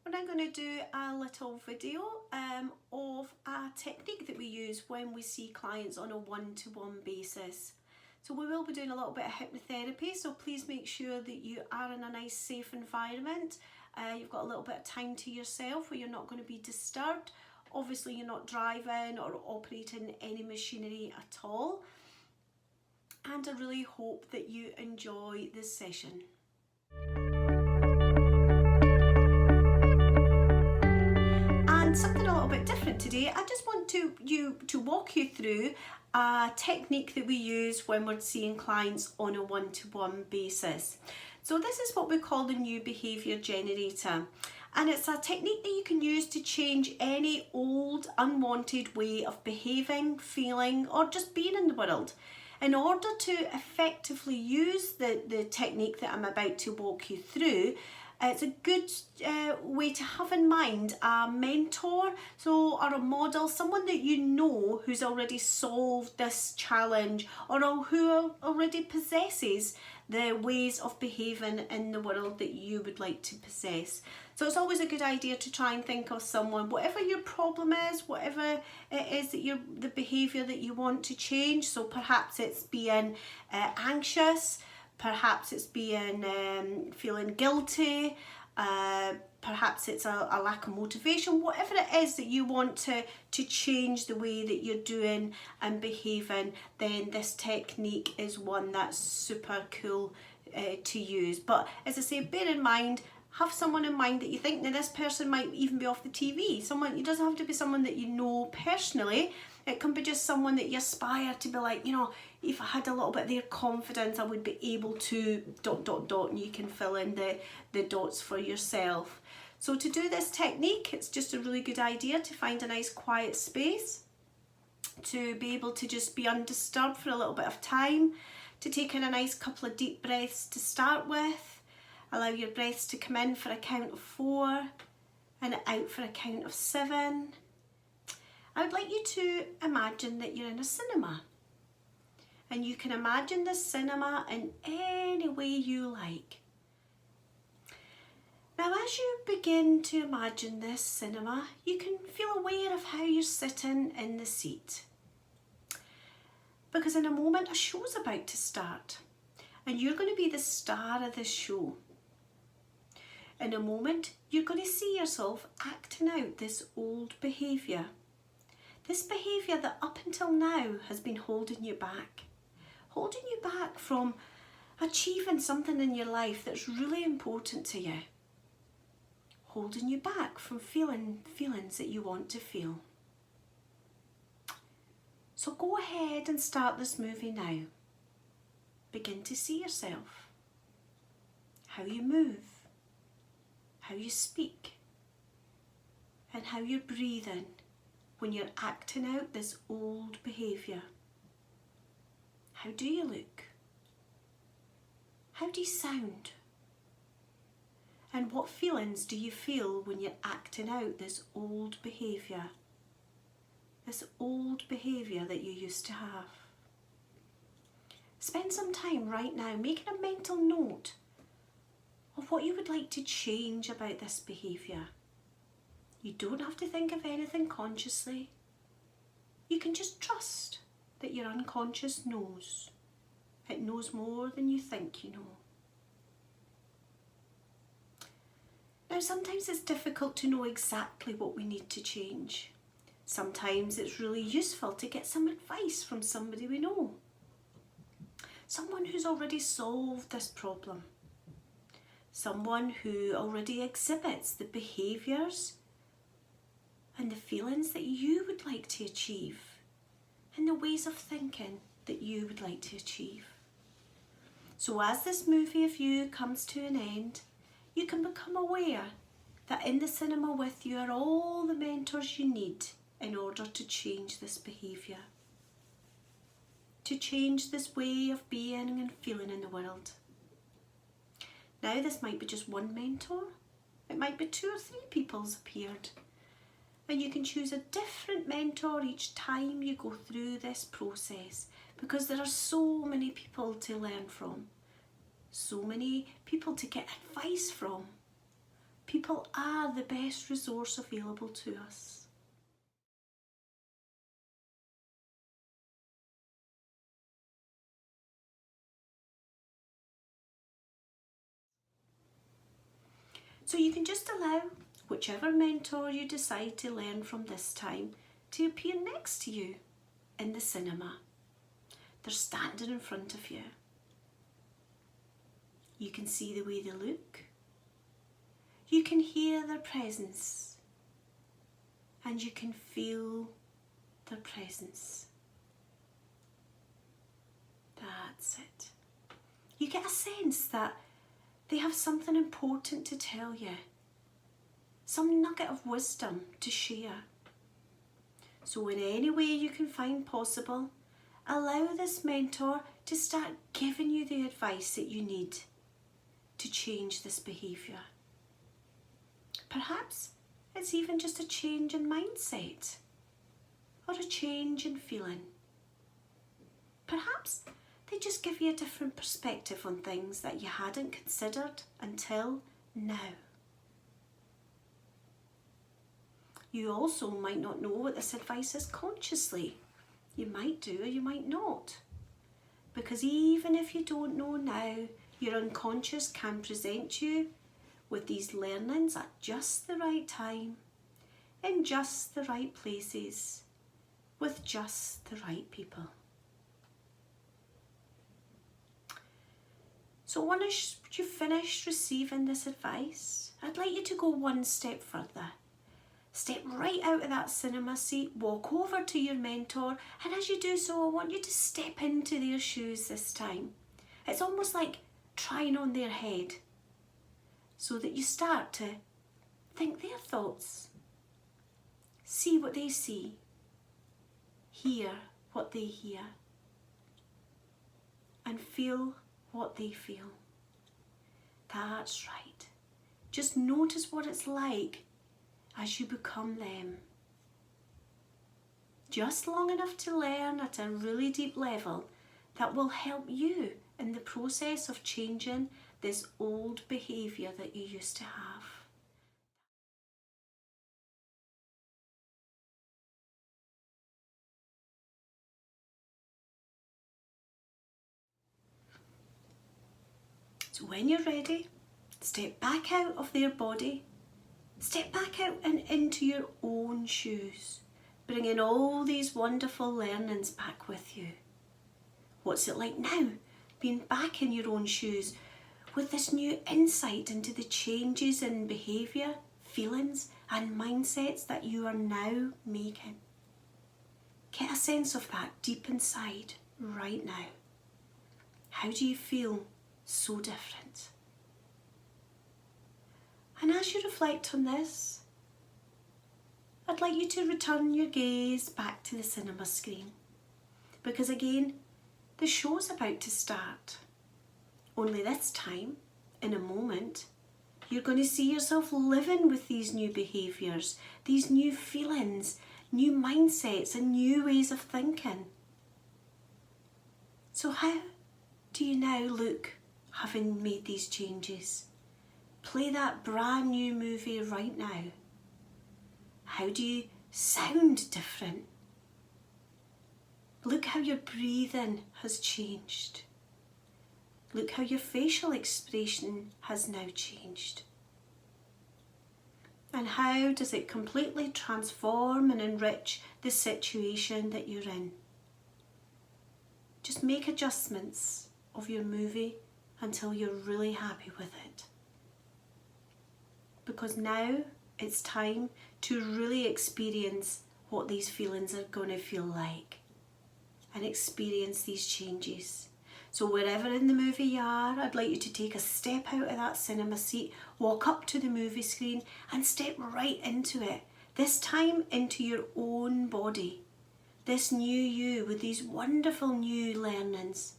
We're now going to do a little video of a technique that we use when we see clients on a one-to-one basis. So we will be doing a little bit of hypnotherapy, so please make sure that you are in a nice safe environment. You've got a little bit of time to yourself where you're not going to be disturbed. Obviously you're not driving or operating any machinery at all. And I really hope that you enjoy this session. And something a little bit different today, I just want to walk you through a technique that we use when we're seeing clients on a one-to-one basis. So this is what we call the new behaviour generator. And it's a technique that you can use to change any old unwanted way of behaving, feeling, or just being in the world. In order to effectively use the technique that I'm about to walk you through, it's a good way to have in mind a mentor, or a model, someone that you know who's already solved this challenge or who already possesses the ways of behaving in the world that you would like to possess. So it's always a good idea to try and think of someone, whatever your problem is, whatever it is that the behaviour that you want to change. So perhaps it's being anxious, perhaps it's being feeling guilty, perhaps it's a lack of motivation, whatever it is that you want to change the way that you're doing and behaving, then this technique is one that's super cool to use. But as I say, bear in mind, have someone in mind that you think that this person might even be off the TV. It doesn't have to be someone that you know personally. It can be just someone that you aspire to be like, you know, if I had a little bit of their confidence, I would be able to ... and you can fill in the dots for yourself. So to do this technique, it's just a really good idea to find a nice quiet space, to be able to just be undisturbed for a little bit of time, to take in a nice couple of deep breaths to start with. Allow your breaths to come in for a count of 4 and out for a count of 7. I would like you to imagine that you're in a cinema. And you can imagine the cinema in any way you like. Now as you begin to imagine this cinema, you can feel aware of how you're sitting in the seat. Because in a moment a show's about to start. And you're going to be the star of this show. In a moment, you're going to see yourself acting out this old behaviour. This behaviour that up until now has been holding you back. Holding you back from achieving something in your life that's really important to you. Holding you back from feeling feelings that you want to feel. So go ahead and start this movie now. Begin to see yourself. How you move. How you speak, and how you're breathing when you're acting out this old behaviour. How do you look? How do you sound? And what feelings do you feel when you're acting out this old behaviour? This old behaviour that you used to have. Spend some time right now making a mental note of what you would like to change about this behaviour. You don't have to think of anything consciously. You can just trust that your unconscious knows. It knows more than you think you know. Now sometimes it's difficult to know exactly what we need to change. Sometimes it's really useful to get some advice from somebody we know. Someone who's already solved this problem. Someone who already exhibits the behaviours and the feelings that you would like to achieve and the ways of thinking that you would like to achieve. So as this movie of you comes to an end, you can become aware that in the cinema with you are all the mentors you need in order to change this behaviour. To change this way of being and feeling in the world. Now this might be just one mentor, it might be 2 or 3 people's appeared. And you can choose a different mentor each time you go through this process, because there are so many people to learn from, so many people to get advice from, People are the best resource available to us. So you can just allow whichever mentor you decide to learn from this time to appear next to you in the cinema. They're standing in front of you. You can see the way they look. You can hear their presence. And you can feel their presence. That's it. You get a sense that they have something important to tell you. Some nugget of wisdom to share. So in any way you can find possible, allow this mentor to start giving you the advice that you need to change this behaviour. Perhaps it's even just a change in mindset or a change in feeling. Perhaps they just give you a different perspective on things that you hadn't considered until now. You also might not know what this advice is consciously. You might do or you might not. Because even if you don't know now, your unconscious can present you with these learnings at just the right time, in just the right places, with just the right people. So once you've finished receiving this advice, I'd like you to go one step further. Step right out of that cinema seat, walk over to your mentor, and as you do so, I want you to step into their shoes this time. It's almost like trying on their head, so that you start to think their thoughts, see what they see, hear what they hear, and feel what they feel. That's right. Just notice what it's like as you become them. Just long enough to learn at a really deep level that will help you in the process of changing this old behaviour that you used to have. So when you're ready, step back out of their body, step back out and into your own shoes, bringing all these wonderful learnings back with you. What's it like now, being back in your own shoes with this new insight into the changes in behaviour, feelings and mindsets that you are now making? Get a sense of that deep inside right now. How do you feel so different? And as you reflect on this, I'd like you to return your gaze back to the cinema screen, because again, the show's about to start. Only this time, in a moment, you're going to see yourself living with these new behaviours, these new feelings, new mindsets and new ways of thinking. So how do you now look, having made these changes? Play that brand new movie right now. How do you sound different? Look how your breathing has changed. Look how your facial expression has now changed. And how does it completely transform and enrich the situation that you're in? Just make adjustments of your movie until you're really happy with it. Because now it's time to really experience what these feelings are going to feel like and experience these changes. So wherever in the movie you are, I'd like you to take a step out of that cinema seat, walk up to the movie screen and step right into it. This time into your own body. This new you with these wonderful new learnings.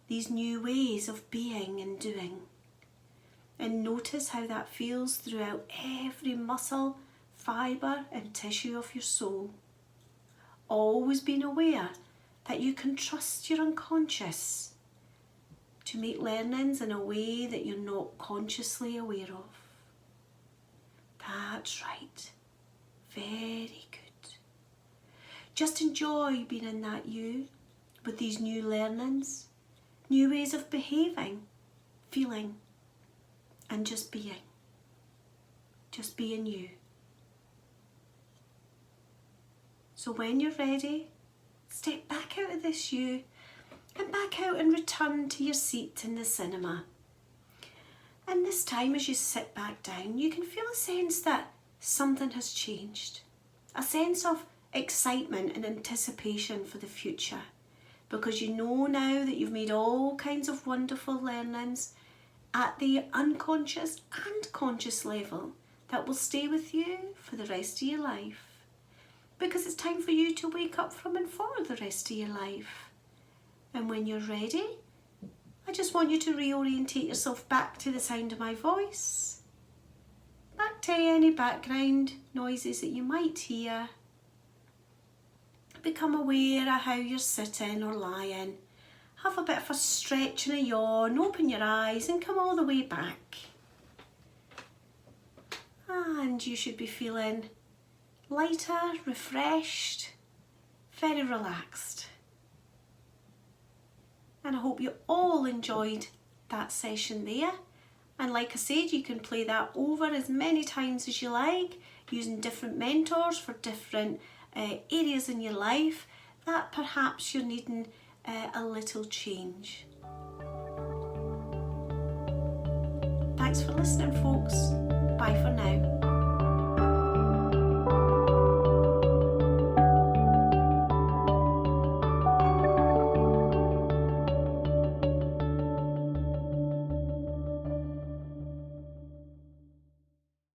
These new ways of being and doing. And notice how that feels throughout every muscle, fibre and tissue of your soul. Always being aware that you can trust your unconscious to make learnings in a way that you're not consciously aware of. That's right. Very good. Just enjoy being in that you with these new learnings, new ways of behaving, feeling, and just being. Just being you. So when you're ready, step back out of this you and back out and return to your seat in the cinema. And this time as you sit back down, you can feel a sense that something has changed. A sense of excitement and anticipation for the future. Because you know now that you've made all kinds of wonderful learnings at the unconscious and conscious level that will stay with you for the rest of your life. Because it's time for you to wake up from and for the rest of your life. And when you're ready, I just want you to reorientate yourself back to the sound of my voice, back to any background noises that you might hear. Become aware of how you're sitting or lying. Have a bit of a stretch and a yawn, open your eyes and come all the way back. And you should be feeling lighter, refreshed, very relaxed. And I hope you all enjoyed that session there. And like I said, you can play that over as many times as you like, using different mentors for different areas in your life that perhaps you're needing a little change. Thanks for listening, folks. Bye for now.